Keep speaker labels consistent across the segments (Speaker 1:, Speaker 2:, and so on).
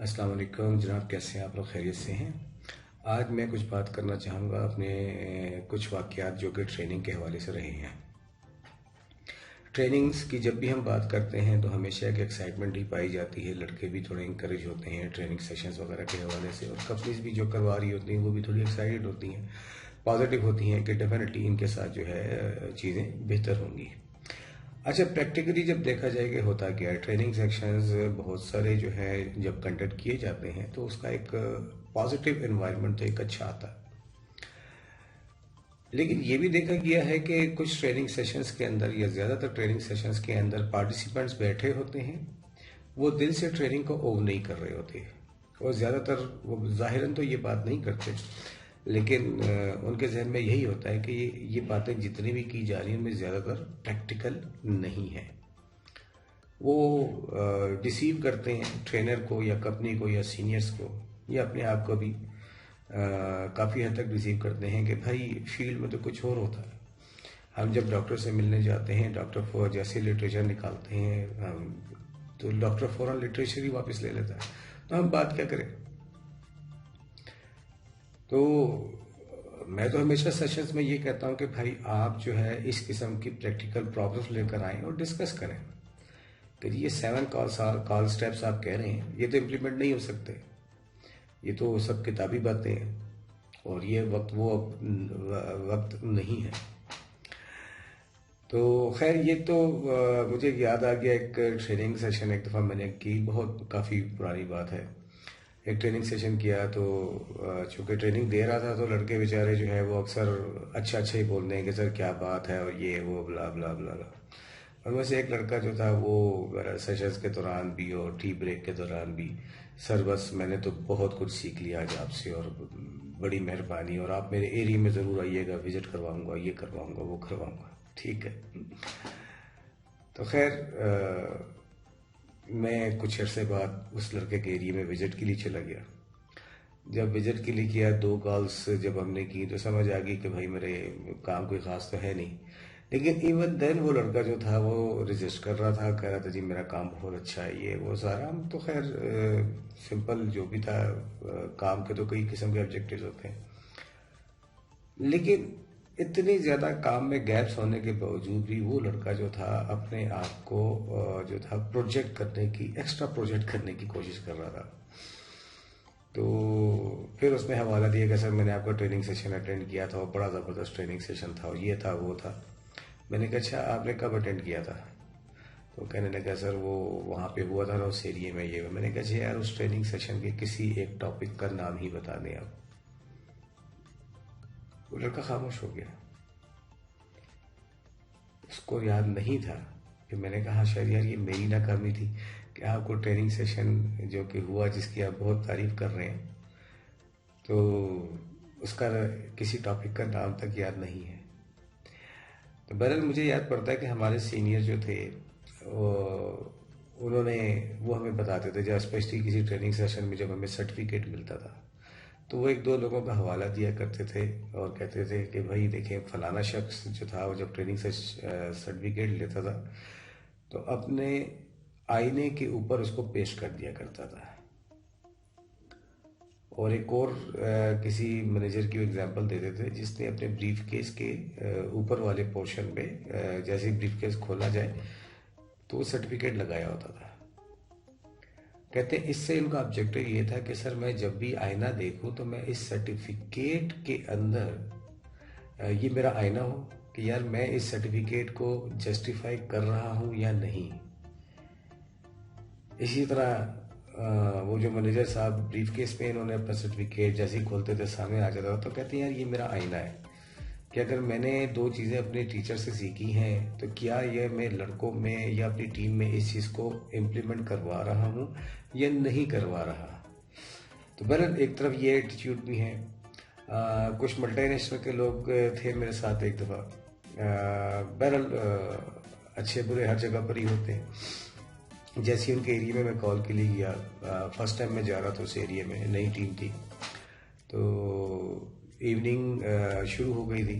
Speaker 1: अस्सलाम वालेकुम जनाब, कैसे हैं आप लोग? खैरियत से हैं? आज मैं कुछ बात करना चाहूँगा अपने कुछ वाक़यात जो कि ट्रेनिंग के हवाले से रहे हैं। ट्रेनिंग्स की जब भी हम बात करते हैं तो हमेशा एक एक्साइटमेंट ही पाई जाती है। लड़के भी थोड़े इंकरेज होते हैं ट्रेनिंग सेशंस वगैरह के हवाले से, और कंपनीज भी जो करवा रही होती हैं वो भी थोड़ी एक्साइटेड होती हैं, पॉजिटिव होती हैं कि डेफिनेटली इनके साथ जो है चीज़ें बेहतर होंगी। अच्छा, प्रैक्टिकली जब देखा जाए कि होता क्या है, ट्रेनिंग सेक्शंस बहुत सारे जो है जब कंडक्ट किए जाते हैं तो उसका एक पॉजिटिव एनवायरनमेंट तो एक अच्छा आता है। लेकिन ये भी देखा गया है कि कुछ ट्रेनिंग सेशंस के अंदर या ज़्यादातर ट्रेनिंग सेशंस के अंदर पार्टिसिपेंट्स बैठे होते हैं, वो दिल से ट्रेनिंग को ओव नहीं कर रहे होते, और ज़्यादातर वो ज़ाहिरन तो ये बात नहीं करते, लेकिन उनके जहन में यही होता है कि ये बातें जितनी भी की जा रही हैं उनमें ज़्यादातर प्रैक्टिकल नहीं है। वो डिसीव करते हैं ट्रेनर को या कंपनी को या सीनियर्स को या अपने आप को भी काफ़ी हद तक रिसीव करते हैं कि भाई फील्ड में तो कुछ और होता है। हम जब डॉक्टर से मिलने जाते हैं, डॉक्टर जैसे लिटरेचर निकालते हैं तो डॉक्टर फ़ौरन लिटरेचर ही वापस ले लेता है, तो हम बात क्या करें। तो मैं तो हमेशा सेशंस में ये कहता हूँ कि भाई आप जो है इस किस्म की प्रैक्टिकल प्रॉब्लम्स लेकर आएँ और डिस्कस करें कि ये 7 कॉल स्टेप्स आप कह रहे हैं, ये तो इम्प्लीमेंट नहीं हो सकते, ये तो सब किताबी बातें हैं और ये वक्त नहीं है। तो खैर ये तो मुझे याद आ गया, एक ट्रेनिंग सेशन एक दफ़ा मैंने की, बहुत काफ़ी पुरानी बात है। एक ट्रेनिंग सेशन किया तो चूँकि ट्रेनिंग दे रहा था तो लड़के बेचारे जो है वो अक्सर अच्छा अच्छा ही बोलते हैं कि सर क्या बात है और ये वो ब्ला ब्ला ब्ला ब्ला। और वैसे एक लड़का जो था वो सेशंस के दौरान भी और टी ब्रेक के दौरान भी, सर बस मैंने तो बहुत कुछ सीख लिया आज आपसे और बड़ी मेहरबानी, और आप मेरे एरिया में ज़रूर आइएगा, विज़िट करवाऊँगा, ये करवाऊँगा, वो करवाऊँगा। ठीक है। तो खैर मैं कुछ अरसे बाद उस लड़के के एरिया में विज़िट के लिए चला गया। जब विज़िट के लिए किया, 2 कॉल्स जब हमने की तो समझ आ गई कि भाई मेरे काम कोई ख़ास तो है नहीं, लेकिन इवन देन वो लड़का जो था वो रजिस्ट कर रहा था, कह रहा था जी मेरा काम बहुत अच्छा है, ये वो सारा। हम तो खैर सिंपल जो भी था, काम के तो कई किस्म के ऑब्जेक्टिव्स होते हैं, लेकिन इतनी ज़्यादा काम में गैप्स होने के बावजूद भी वो लड़का जो था अपने आप को जो था प्रोजेक्ट करने की, एक्स्ट्रा प्रोजेक्ट करने की कोशिश कर रहा था। तो फिर उसमें हवाला दिया कि सर मैंने आपका ट्रेनिंग सेशन अटेंड किया था और बड़ा ज़बरदस्त ट्रेनिंग सेशन था और ये था वो था। मैंने कहा अच्छा आपने कब अटेंड किया था? तो कहने लगा सर वो वहाँ पे हुआ था ना उस एरिया में ये। मैंने कहा यार उस ट्रेनिंग सेशन के किसी एक टॉपिक का नाम ही बता दें आप। वो लड़का खामोश हो गया, उसको याद नहीं था कि मैंने कहा शायद यार ये मेरी नाकामी थी कि आपको ट्रेनिंग सेशन जो कि हुआ जिसकी आप बहुत तारीफ कर रहे हैं तो उसका किसी टॉपिक का नाम तक याद नहीं है। तो बहरहाल मुझे याद पड़ता है कि हमारे सीनियर जो थे उन्होंने वो हमें बताते थे, जब स्पेशली किसी ट्रेनिंग सेशन में जब हमें सर्टिफिकेट मिलता था तो वो 1-2 लोगों का हवाला दिया करते थे और कहते थे कि भाई देखें फलाना शख्स जो था वो जब ट्रेनिंग से सर्टिफिकेट लेता था तो अपने आईने के ऊपर उसको पेश कर दिया करता था। और एक और किसी मैनेजर की एग्जांपल देते थे जिसने अपने ब्रीफ केस के ऊपर वाले पोर्शन में जैसे ही ब्रीफ केस खोला जाए तो वो सर्टिफिकेट लगाया होता था। कहते हैं इससे इनका ऑब्जेक्टिव ये था कि सर मैं जब भी आईना देखूं तो मैं इस सर्टिफिकेट के अंदर ये मेरा आईना हो कि यार मैं इस सर्टिफिकेट को जस्टिफाई कर रहा हूं या नहीं। इसी तरह वो जो मैनेजर साहब ब्रीफ केस में इन्होंने अपना सर्टिफिकेट जैसे ही खोलते थे सामने आ जाता था, तो कहते हैं यार ये मेरा आईना है कि अगर मैंने 2 चीज़ें अपने टीचर से सीखी हैं तो क्या ये मैं लड़कों में या अपनी टीम में इस चीज़ को इम्प्लीमेंट करवा रहा हूँ या नहीं करवा रहा। तो बहरहाल एक तरफ ये एटीट्यूड भी है। कुछ मल्टीनेशनल के लोग थे मेरे साथ एक दफ़ा। बहरहाल अच्छे बुरे हर जगह पर ही होते हैं। जैसे उनके एरिया में मैं कॉल के लिए गया, फर्स्ट टाइम मैं जा रहा था उस एरिया में, नई टीम थी, तो इवनिंग शुरू हो गई थी।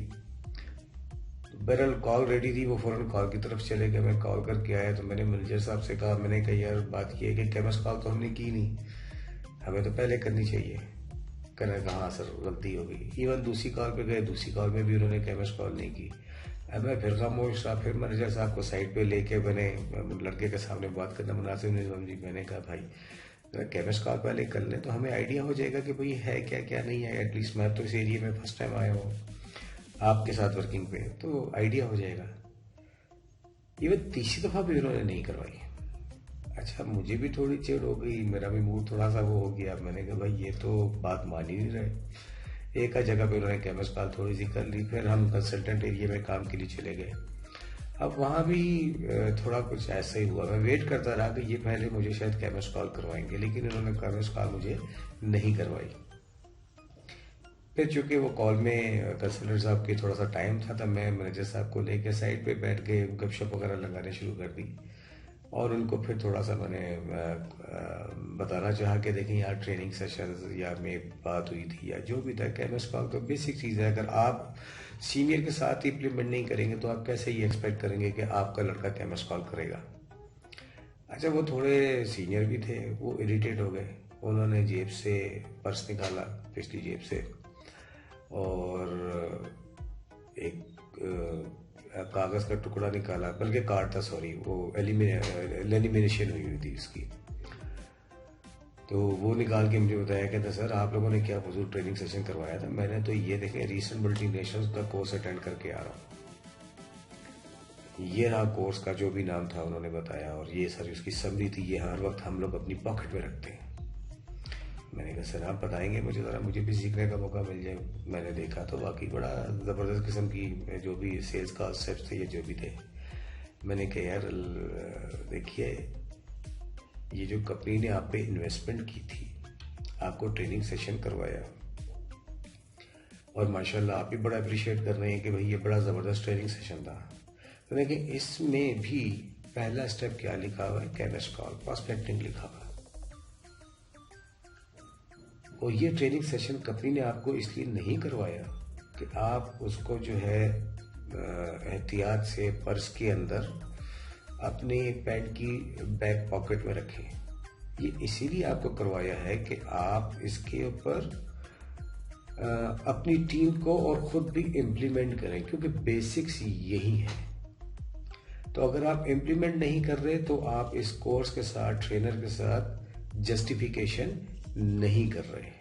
Speaker 1: बहरहाल कॉल रेडी थी, वो फ़ौरन कॉल की तरफ चले गए। मैं कॉल करके आया तो मैंने मैनेजर साहब से कहा, मैंने कहा यार बात की है कि केमिस्ट कॉल तो हमने की नहीं, हमें तो पहले करनी चाहिए। करें कहाँ सर गलती हो गई। इवन दूसरी कॉल पे गए, दूसरी कॉल में भी उन्होंने केमिस्ट कॉल नहीं की। अब मैं फिर खामोश रहा। फिर मैनेजर साहब को साइड पे लेके मैंने लड़के के सामने बात करना मुनासिब नहीं समझी। मैंने कहा भाई केमिस्ट कॉल पहले कर लें तो हमें आइडिया हो जाएगा कि भाई है क्या क्या नहीं है। एटलीस्ट मैं तो इस एरिया में फर्स्ट टाइम आया हूँ आपके साथ वर्किंग पे, तो आइडिया हो जाएगा। इवन तीसरी दफ़ा भी उन्होंने नहीं करवाई। अच्छा, मुझे भी थोड़ी चिढ़ हो गई, मेरा भी मूड थोड़ा सा वो हो गया। मैंने कहा भाई ये तो बात मान ही नहीं रहे। एक जगह पे उन्होंने केमिस्ट कॉल थोड़ी सी कर ली। फिर हम कंसल्टेंट एरिया में काम के लिए चले गए। अब वहाँ भी थोड़ा कुछ ऐसा ही हुआ। मैं वेट करता रहा कि ये पहले मुझे शायद केमिस्ट कॉल करवाएंगे, लेकिन इन्होंने केमिस्ट कॉल मुझे नहीं करवाई। फिर चूंकि वो कॉल में कंसल्टेंट साहब की थोड़ा सा टाइम था, तब मैं मैनेजर साहब को लेके साइड पे बैठ के गपशप वगैरह लगाने शुरू कर दी। और उनको फिर थोड़ा सा मैंने बताना चाहा कि देखें यार ट्रेनिंग सेशंस या में बात हुई थी या जो भी था, केमिस्ट कॉल तो बेसिक चीज़ है। अगर आप सीनियर के साथ इम्प्लीमेंट नहीं करेंगे तो आप कैसे ये एक्सपेक्ट करेंगे कि आपका लड़का केमिस्ट कॉल करेगा। अच्छा, वो थोड़े सीनियर भी थे, वो इरिटेट हो गए। उन्होंने जेब से पर्स निकाला, पिछली जेब से, और एक कागज का टुकड़ा निकाला, बल्कि कार्ड था, सॉरी, वो लेमिनेशन हुई थी इसकी। तो वो निकाल के मुझे बताया, कहता सर आप लोगों ने क्या फजूल ट्रेनिंग सेशन करवाया था। मैंने तो ये देखे रीसेंट मल्टीनेशनल का कोर्स अटेंड करके आ रहा हूँ। ये रहा कोर्स का जो भी नाम था उन्होंने बताया, और ये सर उसकी समरी थी। ये हर वक्त हम लोग अपनी पॉकेट में रखते हैं। मैंने कहा सर आप बताएंगे मुझे ज़रा, मुझे भी सीखने का मौका मिल जाए। मैंने देखा तो वाकई बड़ा ज़बरदस्त किस्म की जो भी सेल्स का स्टेप्स थे, ये जो भी थे। मैंने कहा यार देखिए, ये जो कंपनी ने आप पे इन्वेस्टमेंट की थी, आपको ट्रेनिंग सेशन करवाया, और माशाल्लाह आप भी बड़ा अप्रिशिएट कर रहे हैं कि भाई ये बड़ा ज़बरदस्त ट्रेनिंग सेशन था। तो देखिए इसमें भी पहला स्टेप क्या लिखा हुआ है, केमिस्ट कॉल प्रॉस्पेक्टिंग लिखा हुआ है। और ये ट्रेनिंग सेशन कंपनी ने आपको इसलिए नहीं करवाया कि आप उसको जो है एहतियात से पर्स के अंदर अपने पैंट की बैक पॉकेट में रखें। ये इसीलिए आपको करवाया है कि आप इसके ऊपर अपनी टीम को और खुद भी इम्प्लीमेंट करें, क्योंकि बेसिक्स यही है। तो अगर आप इम्प्लीमेंट नहीं कर रहे तो आप इस कोर्स के साथ, ट्रेनर के साथ जस्टिफिकेशन नहीं कर रहे।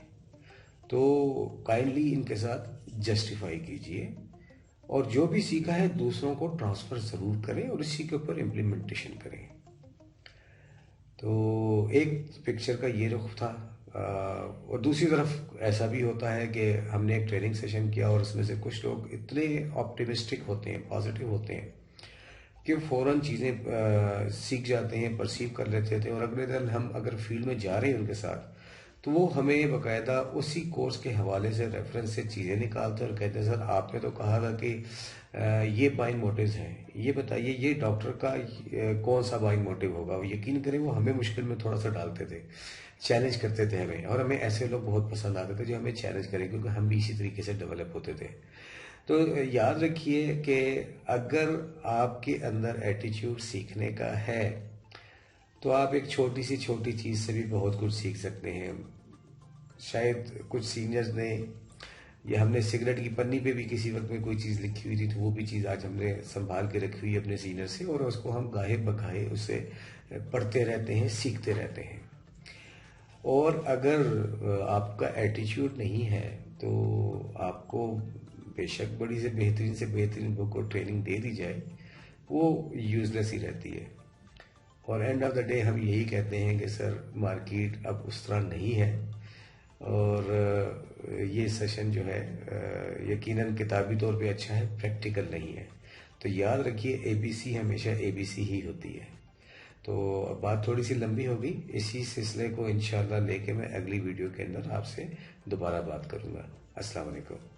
Speaker 1: तो काइंडली इनके साथ जस्टिफाई कीजिए, और जो भी सीखा है दूसरों को ट्रांसफर जरूर करें और इसी के ऊपर इम्प्लीमेंटेशन करें। तो एक पिक्चर का ये रुख था। और दूसरी तरफ ऐसा भी होता है कि हमने एक ट्रेनिंग सेशन किया और उसमें से कुछ लोग इतने ऑप्टिमिस्टिक होते हैं, पॉजिटिव होते हैं कि फ़ौरन चीज़ें सीख जाते हैं, परसीव कर लेते थे, और अगले दिन हम अगर फील्ड में जा रहे हैं उनके साथ तो वो हमें बाकायदा उसी कोर्स के हवाले से रेफरेंस से चीज़ें निकालते और कहते हैं सर आपने तो कहा था कि ये बाइंग मोटिव्स हैं, ये बताइए ये डॉक्टर का कौन सा बाइंग मोटिव होगा। वो यकीन करें वो हमें मुश्किल में थोड़ा सा डालते थे, चैलेंज करते थे हमें, और हमें ऐसे लोग बहुत पसंद आते थे जो हमें चैलेंज करें, क्योंकि हम भी इसी तरीके से डेवलप होते थे। तो याद रखिए कि अगर आपके अंदर एटीट्यूड सीखने का है तो आप एक छोटी चीज़ से भी बहुत कुछ सीख सकते हैं। शायद कुछ सीनियर्स ने, या हमने सिगरेट की पन्नी पे भी किसी वक्त में कोई चीज़ लिखी हुई थी, तो वो भी चीज़ आज हमने संभाल के रखी हुई है अपने सीनियर से, और उसको हम गाहे बगाहे उससे पढ़ते रहते हैं, सीखते रहते हैं। और अगर आपका एटीट्यूड नहीं है तो आपको बेशक बड़ी से बेहतरीन बुक और ट्रेनिंग दे दी जाए, वो यूजलेस ही रहती है। और एंड ऑफ द डे हम यही कहते हैं कि सर मार्केट अब उस तरह नहीं है, और ये सेशन जो है यकीनन किताबी तौर पे अच्छा है, प्रैक्टिकल नहीं है। तो याद रखिए एबीसी हमेशा एबीसी ही होती है। तो बात थोड़ी सी लंबी होगी, इसी सिलसिले को इंशाल्लाह लेके मैं अगली वीडियो के अंदर आपसे दोबारा बात करूंगा। अस्सलाम वालेकुम।